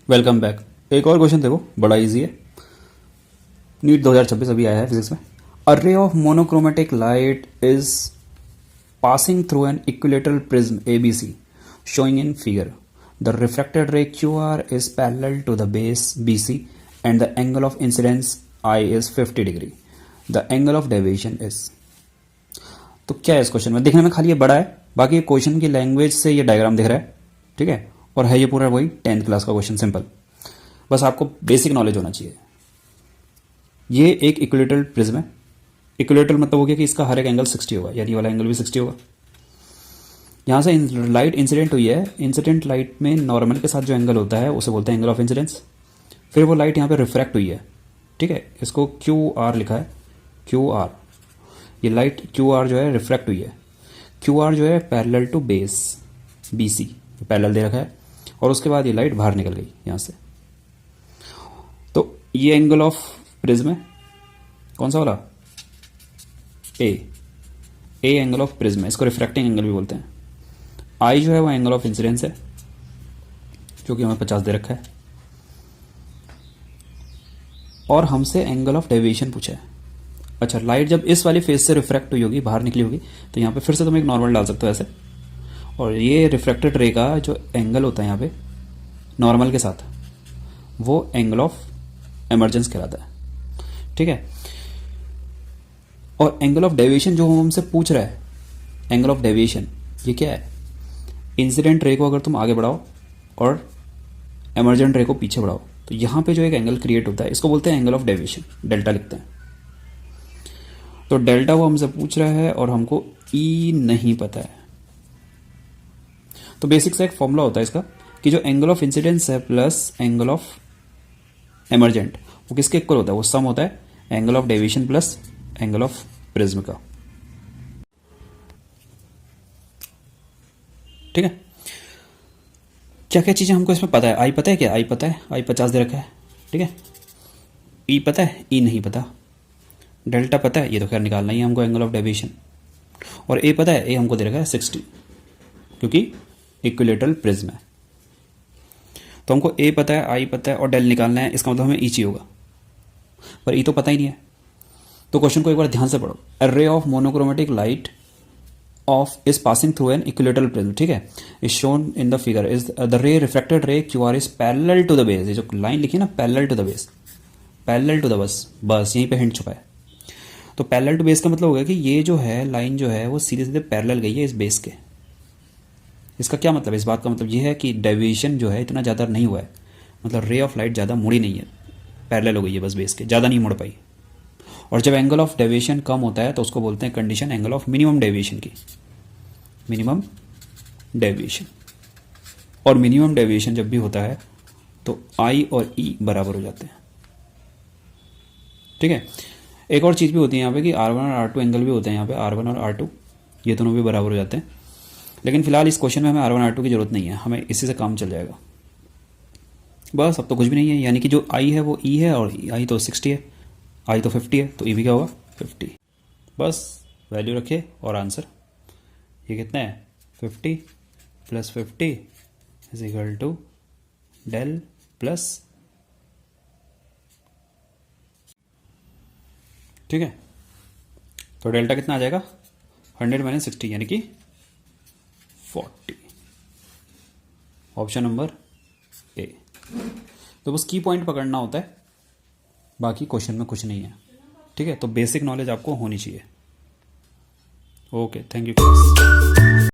Welcome back. एक और question देखो, बड़ा इजी है। नीट 2026 अभी आया है फिजिक्स में। A ray of monochromatic light is passing through an equilateral prism ABC showing in figure. The refracted ray QR is parallel to the base BC and the angle of incidence I is 50 degree. The angle of deviation is। तो क्या है इस question में? देखने में खाली ये बड़ा है, बाकी क्वेश्चन की लैंग्वेज से ये डायग्राम दिख रहा है, ठीक है। और है ये पूरा वही 10th क्लास का क्वेश्चन, सिंपल। बस आपको बेसिक नॉलेज होना चाहिए। ये एक इक्विलेटरल प्रिज्म है। इक्विलेटरल मतलब हो गया कि इसका हर एक एंगल 60 होगा, यानी वाला एंगल भी 60 होगा। यहाँ से लाइट इंसिडेंट हुई है। इंसिडेंट लाइट में नॉर्मल के साथ जो एंगल होता है उसे बोलते हैं एंगल ऑफ इंसिडेंस। फिर वो लाइट यहाँ पे रिफ्रैक्ट हुई है, ठीक है। इसको क्यू आर लिखा है, क्यू आर। ये लाइट क्यू आर जो है रिफ्रैक्ट हुई है। क्यू आर जो है parallel to base B C, parallel दे रखा है। और उसके बाद ये लाइट बाहर निकल गई यहाँ से। तो ये एंगल ऑफ प्रिज्म है, कौन सा वाला? ए एंगल ऑफ प्रिज्म है। इसको रिफ्रैक्टिंग एंगल भी बोलते हैं। आई जो है वो एंगल ऑफ इंसिडेंस है, जो कि हमें 50 दे रखा है। और हमसे एंगल ऑफ डेविएशन पूछा है। अच्छा, लाइट जब इस वाली फेज से रिफ्रैक्ट हुई होगी, बाहर निकली होगी, तो यहाँ पे फिर से तुम एक नॉर्मल डाल सकते हो ऐसे। और ये रिफ्रैक्टेड रे का जो एंगल होता है यहाँ पे नॉर्मल के साथ, वो एंगल ऑफ एमर्जेंस कहलाता है, ठीक है। और एंगल ऑफ डेविएशन जो हमसे पूछ रहा है, एंगल ऑफ डेविएशन ये क्या है? इंसिडेंट रे को अगर तुम आगे बढ़ाओ और एमर्जेंट रे को पीछे बढ़ाओ, तो यहां पे जो एक एंगल क्रिएट होता है, इसको बोलते हैं एंगल ऑफ डेविएशन, डेल्टा लिखते हैं। तो डेल्टा वो हमसे पूछ रहा है और हमको ई नहीं पता है। तो बेसिक सा एक फॉर्मूला होता है इसका कि जो एंगल ऑफ इंसिडेंस है प्लस एंगल ऑफ एमर्जेंट, वो किसके इक्वल होता है? वो सम होता है angle of deviation plus angle of prism का, ठीक है। क्या क्या चीजें हमको इसमें पता है? आई पता है क्या? आई पता है, आई 50 दे रखा है, ठीक है। ई पता है, ई नहीं पता। डेल्टा पता है, ये तो खैर निकालना ही है हमको, एंगल ऑफ डेविएशन। और ए पता है, ए हमको दे रखा है 60, क्योंकि इक्विलेटरल प्रिज्म है। तो हमको ए पता है, आई पता है और डेल निकालना है। इसका मतलब हमें ई चाहिए होगा, पर ई तो पता ही नहीं है। तो क्वेश्चन को एक बार ध्यान से पढ़ो। A ray of monochromatic light of is passing through an equilateral prism, ठीक है, is shown in the figure. Is the ray refracted ray Q R is parallel to the base. ये जो लाइन लिखी है ना, parallel to the base, parallel to the base यहीं पे hint छुपा है। तो पैरेलल टू बेस का मतलब होगा कि ये जो है लाइन जो है वो सीधे सीधे पैरेलल गई है इस बेस के। इसका क्या मतलब है? इस बात का मतलब ये है कि डेविएशन जो है इतना ज़्यादा नहीं हुआ है, मतलब रे ऑफ लाइट ज़्यादा मुड़ी नहीं है, पैरेलल हो गई है बस बेस के, ज़्यादा नहीं मुड़ पाई। और जब एंगल ऑफ डेविएशन कम होता है तो उसको बोलते हैं condition angle of minimum deviation की, मिनिमम डेविएशन। और मिनिमम डेविएशन जब भी होता है तो आई और ई बराबर हो जाते हैं, ठीक है। एक और चीज़ भी होती है यहाँ पे कि R1 और R2 एंगल भी होते हैं यहाँ पे, R1 और R2 ये दोनों भी बराबर हो जाते हैं। लेकिन फिलहाल इस क्वेश्चन में हमें R1 R2 की जरूरत नहीं है, हमें इसी से काम चल जाएगा। बस अब तो कुछ भी नहीं है, यानी कि जो आई है वो ई है और आई तो 60 है, आई तो 50 है, तो ई भी क्या होगा? 50। बस वैल्यू रखे और आंसर ये कितना है? 50 plus 50 is equal to del plus, ठीक है। तो डेल्टा कितना आ जाएगा? 100 माइनस 60 यानी कि 40। Option number A. तो बस की पॉइंट पकड़ना होता है, बाकी क्वेश्चन में कुछ नहीं है, ठीक है। तो बेसिक नॉलेज आपको होनी चाहिए। Okay, thank you.